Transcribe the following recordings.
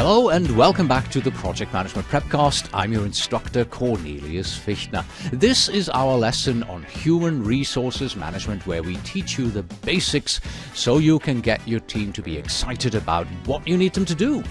Hello and welcome back to the Project Management PrepCast. I'm your instructor, Cornelius Fichtner. This is our lesson on human resources management, where we teach you the basics so you can get your team to be excited about what you need them to do.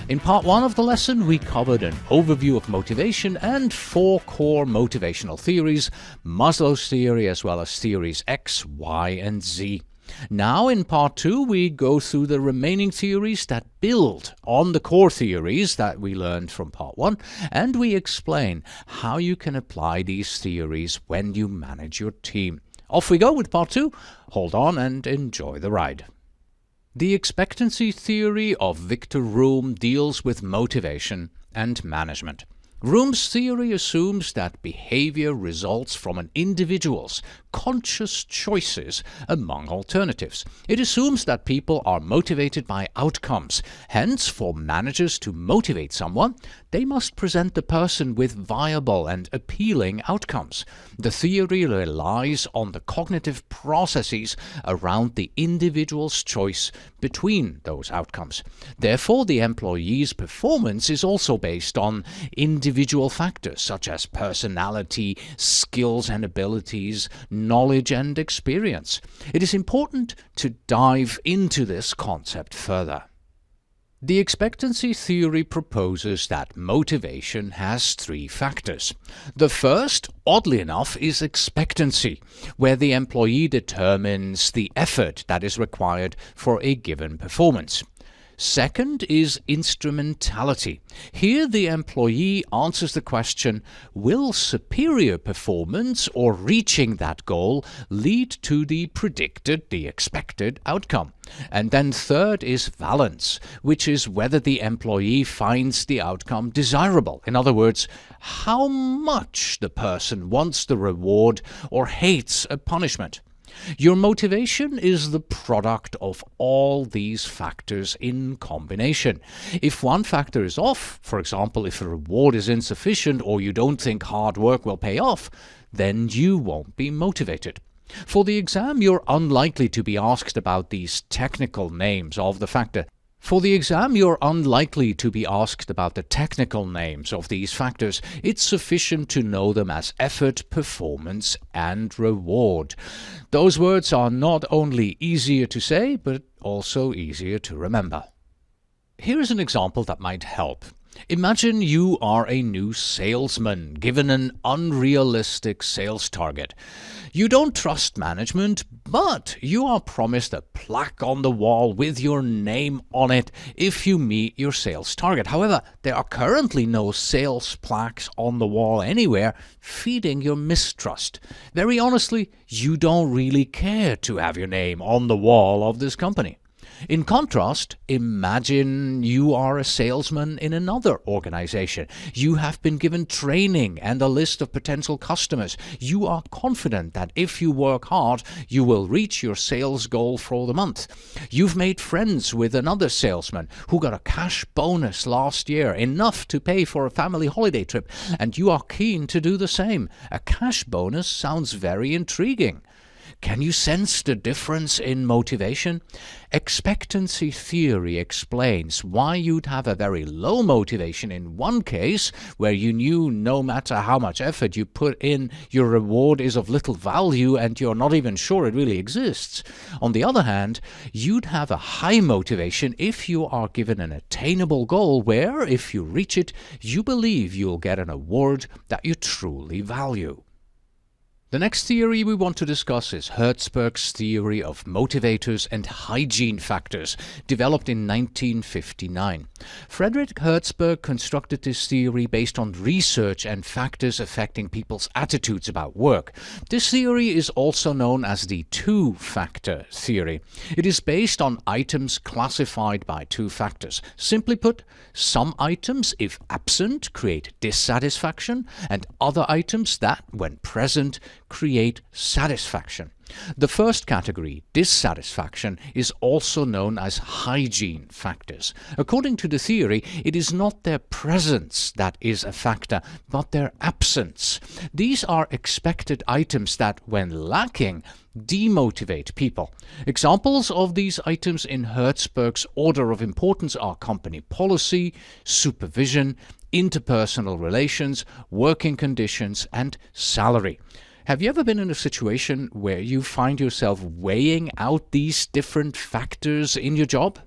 In part 1 of the lesson, we covered an overview of motivation and 4 core motivational theories, Maslow's theory as well as theories X, Y, and Z. Now in part 2 we go through the remaining theories that build on the core theories that we learned from part 1, and we explain how you can apply these theories when you manage your team. Off we go with part 2. Hold on and enjoy the ride. The expectancy theory of Victor Vroom deals with motivation and management. Vroom's theory assumes that behavior results from an individual's conscious choices among alternatives. It assumes that people are motivated by outcomes. Hence, for managers to motivate someone, they must present the person with viable and appealing outcomes. The theory relies on the cognitive processes around the individual's choice between those outcomes. Therefore, the employee's performance is also based on individual factors such as personality, skills and abilities, knowledge and experience. It is important to dive into this concept further. The expectancy theory proposes that motivation has 3 factors. The first, oddly enough, is expectancy, where the employee determines the effort that is required for a given performance. Second is instrumentality. Here the employee answers the question, will superior performance or reaching that goal lead to the expected outcome? And then third is valence, which is whether the employee finds the outcome desirable. In other words, how much the person wants the reward or hates a punishment. Your motivation is the product of all these factors in combination. If one factor is off, for example, if a reward is insufficient or you don't think hard work will pay off, then you won't be motivated. For the exam, you're unlikely to be asked about these technical names of the factor. It's sufficient to know them as effort, performance, and reward. Those words are not only easier to say, but also easier to remember. Here is an example that might help. Imagine you are a new salesman given an unrealistic sales target. You don't trust management, but you are promised a plaque on the wall with your name on it if you meet your sales target. However, there are currently no sales plaques on the wall anywhere, feeding your mistrust. Very honestly, you don't really care to have your name on the wall of this company. In contrast, imagine you are a salesman in another organization. You have been given training and a list of potential customers. You are confident that if you work hard, you will reach your sales goal for the month. You've made friends with another salesman who got a cash bonus last year, enough to pay for a family holiday trip, and you are keen to do the same. A cash bonus sounds very intriguing. Can you sense the difference in motivation? Expectancy theory explains why you'd have a very low motivation in one case, where you knew no matter how much effort you put in, your reward is of little value and you're not even sure it really exists. On the other hand, you'd have a high motivation if you are given an attainable goal where, if you reach it, you believe you'll get an award that you truly value. The next theory we want to discuss is Herzberg's theory of motivators and hygiene factors, developed in 1959. Frederick Herzberg constructed this theory based on research and factors affecting people's attitudes about work. This theory is also known as the two-factor theory. It is based on items classified by 2 factors. Simply put, some items, if absent, create dissatisfaction, and other items that, when present, create satisfaction. The first category, dissatisfaction, is also known as hygiene factors. According to the theory, it is not their presence that is a factor, but their absence. These are expected items that, when lacking, demotivate people. Examples of these items in Herzberg's order of importance are company policy, supervision, interpersonal relations, working conditions, and salary. Have you ever been in a situation where you find yourself weighing out these different factors in your job?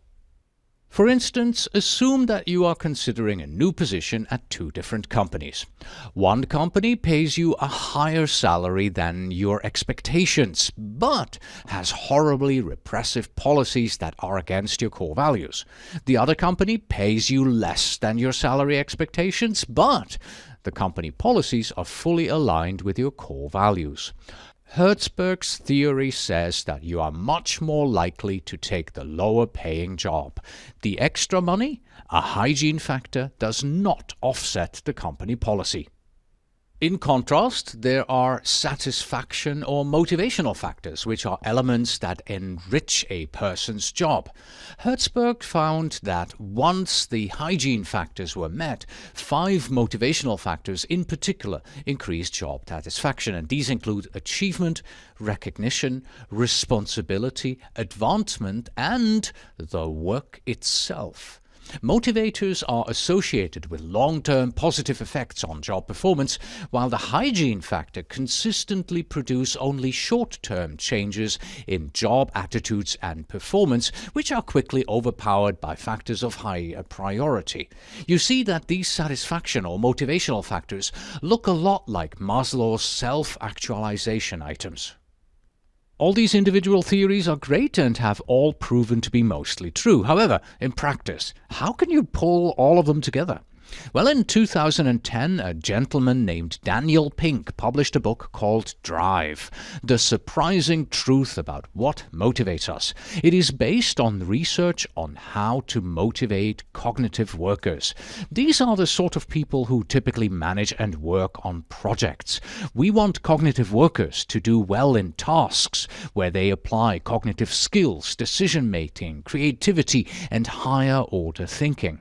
For instance, assume that you are considering a new position at two different companies. One company pays you a higher salary than your expectations, but has horribly repressive policies that are against your core values. The other company pays you less than your salary expectations, but the company policies are fully aligned with your core values. Herzberg's theory says that you are much more likely to take the lower paying job. The extra money, a hygiene factor, does not offset the company policy. In contrast, there are satisfaction or motivational factors, which are elements that enrich a person's job. Herzberg found that once the hygiene factors were met, 5 motivational factors in particular increased job satisfaction, and these include achievement, recognition, responsibility, advancement, and the work itself. Motivators are associated with long-term positive effects on job performance, while the hygiene factor consistently produce only short-term changes in job attitudes and performance, which are quickly overpowered by factors of higher priority. You see that these satisfaction or motivational factors look a lot like Maslow's self-actualization items. All these individual theories are great and have all proven to be mostly true. However, in practice, how can you pull all of them together? Well, in 2010, a gentleman named Daniel Pink published a book called Drive, The Surprising Truth About What Motivates Us. It is based on research on how to motivate cognitive workers. These are the sort of people who typically manage and work on projects. We want cognitive workers to do well in tasks where they apply cognitive skills, decision-making, creativity, and higher-order thinking.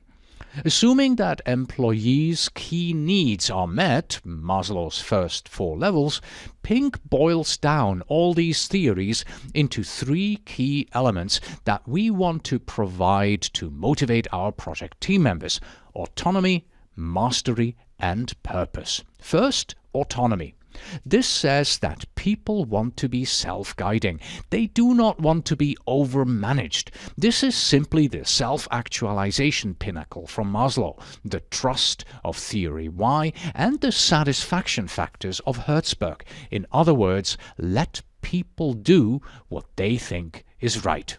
Assuming that employees' key needs are met, Maslow's first 4 levels, Pink boils down all these theories into 3 key elements that we want to provide to motivate our project team members: autonomy, mastery, and purpose. First, autonomy. This says that people want to be self-guiding. They do not want to be overmanaged. This is simply the self-actualization pinnacle from Maslow, the trust of theory Y, and the satisfaction factors of Herzberg. In other words, let people do what they think is right.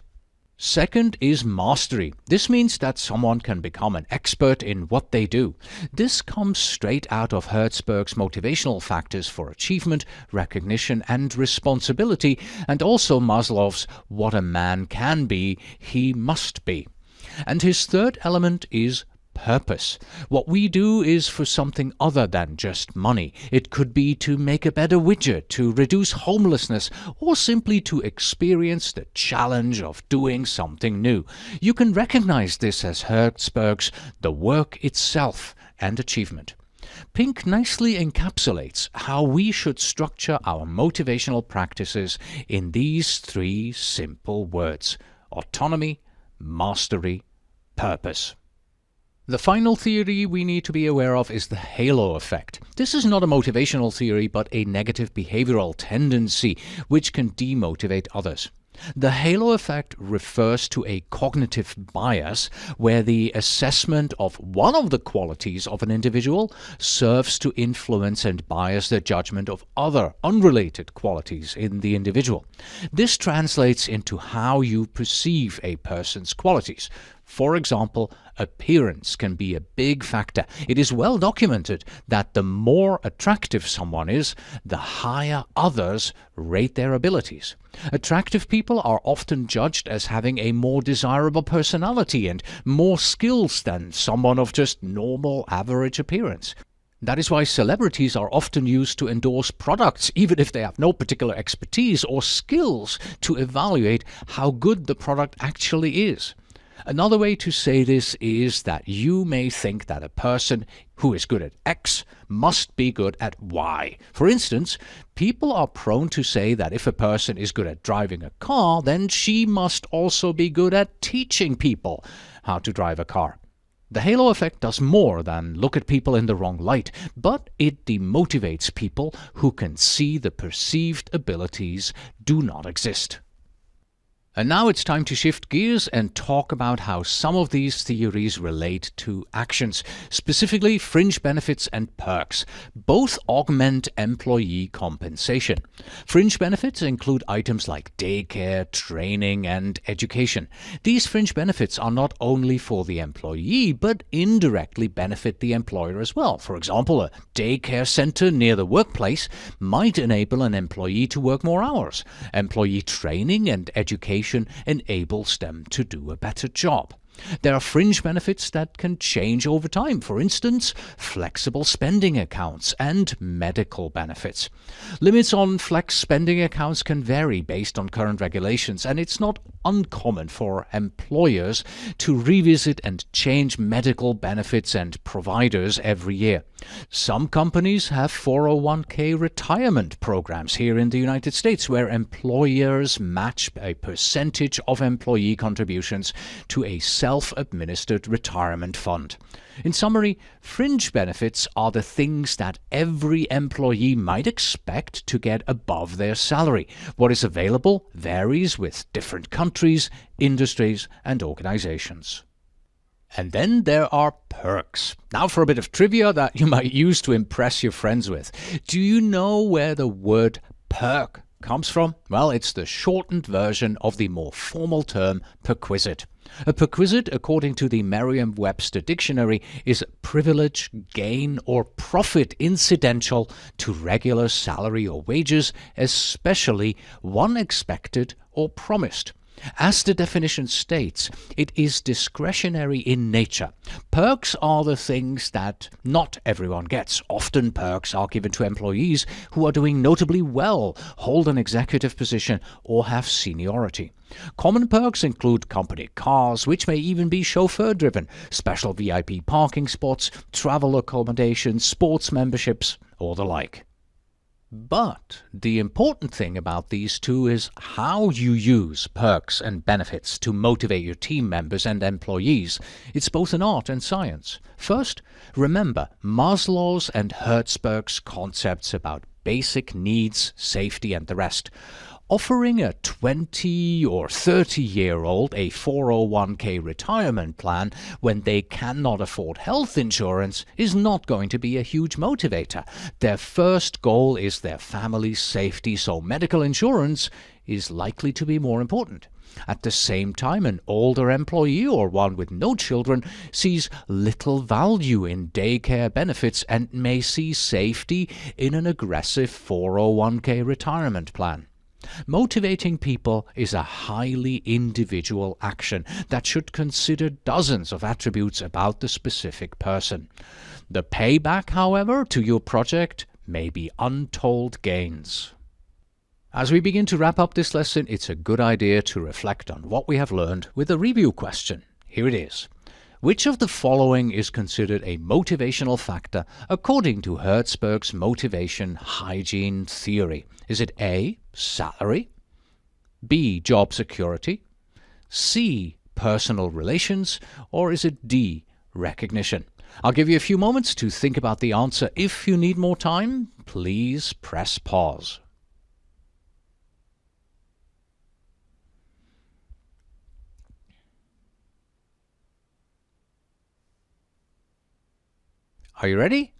Second is mastery. This means that someone can become an expert in what they do. This comes straight out of Herzberg's motivational factors for achievement, recognition, and responsibility, and also Maslow's what a man can be, he must be. And his third element is purpose. What we do is for something other than just money. It could be to make a better widget, to reduce homelessness, or simply to experience the challenge of doing something new. You can recognize this as Herzberg's the work itself and achievement. Pink nicely encapsulates how we should structure our motivational practices in these 3 simple words: autonomy, mastery, purpose. The final theory we need to be aware of is the halo effect. This is not a motivational theory, but a negative behavioral tendency which can demotivate others. The halo effect refers to a cognitive bias where the assessment of one of the qualities of an individual serves to influence and bias the judgment of other unrelated qualities in the individual. This translates into how you perceive a person's qualities. For example, appearance can be a big factor. It is well documented that the more attractive someone is, the higher others rate their abilities. Attractive people are often judged as having a more desirable personality and more skills than someone of just normal average appearance. That is why celebrities are often used to endorse products, even if they have no particular expertise or skills to evaluate how good the product actually is. Another way to say this is that you may think that a person who is good at X must be good at Y. For instance, people are prone to say that if a person is good at driving a car, then she must also be good at teaching people how to drive a car. The halo effect does more than look at people in the wrong light, but it demotivates people who can see the perceived abilities do not exist. And now it's time to shift gears and talk about how some of these theories relate to actions, specifically fringe benefits and perks. Both augment employee compensation. Fringe benefits include items like daycare, training, and education. These fringe benefits are not only for the employee, but indirectly benefit the employer as well. For example, a daycare center near the workplace might enable an employee to work more hours. Employee training and education enables them to do a better job. There are fringe benefits that can change over time. For instance, flexible spending accounts and medical benefits. Limits on flex spending accounts can vary based on current regulations, and it's not uncommon for employers to revisit and change medical benefits and providers every year. Some companies have 401k retirement programs here in the United States where employers match a percentage of employee contributions to a self-administered retirement fund. In summary, fringe benefits are the things that every employee might expect to get above their salary. What is available varies with different countries, industries, and organizations. And then there are perks. Now for a bit of trivia that you might use to impress your friends with. Do you know where the word perk comes from? Well, it's the shortened version of the more formal term perquisite. A perquisite, according to the Merriam-Webster dictionary, is privilege, gain, or profit incidental to regular salary or wages, especially one expected or promised. As the definition states, it is discretionary in nature. Perks are the things that not everyone gets. Often perks are given to employees who are doing notably well, hold an executive position, or have seniority. Common perks include company cars, which may even be chauffeur-driven, special VIP parking spots, travel accommodations, sports memberships, or the like. But the important thing about these two is how you use perks and benefits to motivate your team members and employees. It's both an art and science. First, remember Maslow's and Herzberg's concepts about basic needs, safety, and the rest. Offering a 20 or 30-year-old a 401k retirement plan when they cannot afford health insurance is not going to be a huge motivator. Their first goal is their family's safety, so medical insurance is likely to be more important. At the same time, an older employee or one with no children sees little value in daycare benefits and may see safety in an aggressive 401k retirement plan. Motivating people is a highly individual action that should consider dozens of attributes about the specific person. The payback, however, to your project may be untold gains. As we begin to wrap up this lesson, it's a good idea to reflect on what we have learned with a review question. Here it is. Which of the following is considered a motivational factor according to Herzberg's motivation hygiene theory? Is it A, salary, B, job security, C, personal relations, or is it D, recognition? I'll give you a few moments to think about the answer. If you need more time, please press pause. Are you ready?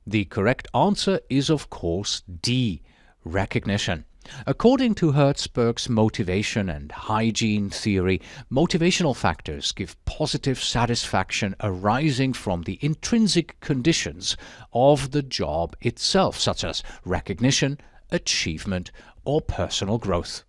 The correct answer is, of course, D, recognition. According to Herzberg's motivation and hygiene theory, motivational factors give positive satisfaction arising from the intrinsic conditions of the job itself, such as recognition, achievement, or personal growth.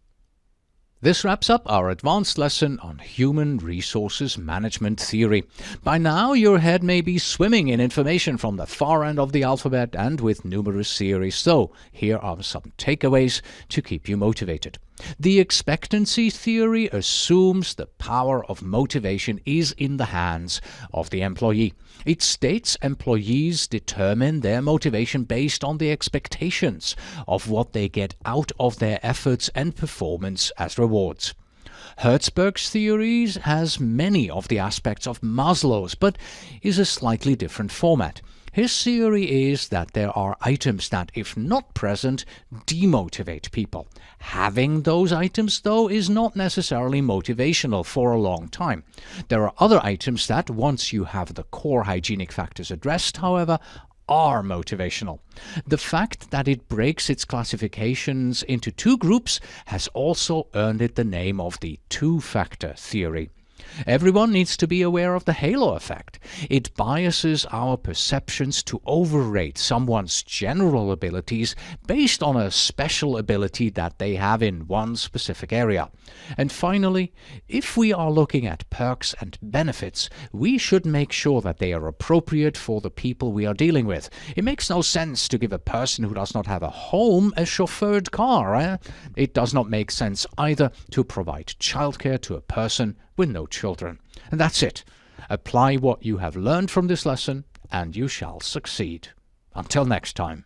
This wraps up our advanced lesson on human resources management theory. By now, your head may be swimming in information from the far end of the alphabet and with numerous theories. So, here are some takeaways to keep you motivated. The expectancy theory assumes the power of motivation is in the hands of the employee. It states employees determine their motivation based on the expectations of what they get out of their efforts and performance as rewards. Herzberg's theory has many of the aspects of Maslow's, but is a slightly different format. His theory is that there are items that, if not present, demotivate people. Having those items, though, is not necessarily motivational for a long time. There are other items that, once you have the core hygienic factors addressed, however, are motivational. The fact that it breaks its classifications into two groups has also earned it the name of the two-factor theory. Everyone needs to be aware of the halo effect. It biases our perceptions to overrate someone's general abilities based on a special ability that they have in one specific area. And finally, if we are looking at perks and benefits, we should make sure that they are appropriate for the people we are dealing with. It makes no sense to give a person who does not have a home a chauffeured car. It does not make sense either to provide childcare to a person with no children. And that's it. Apply what you have learned from this lesson and you shall succeed. Until next time.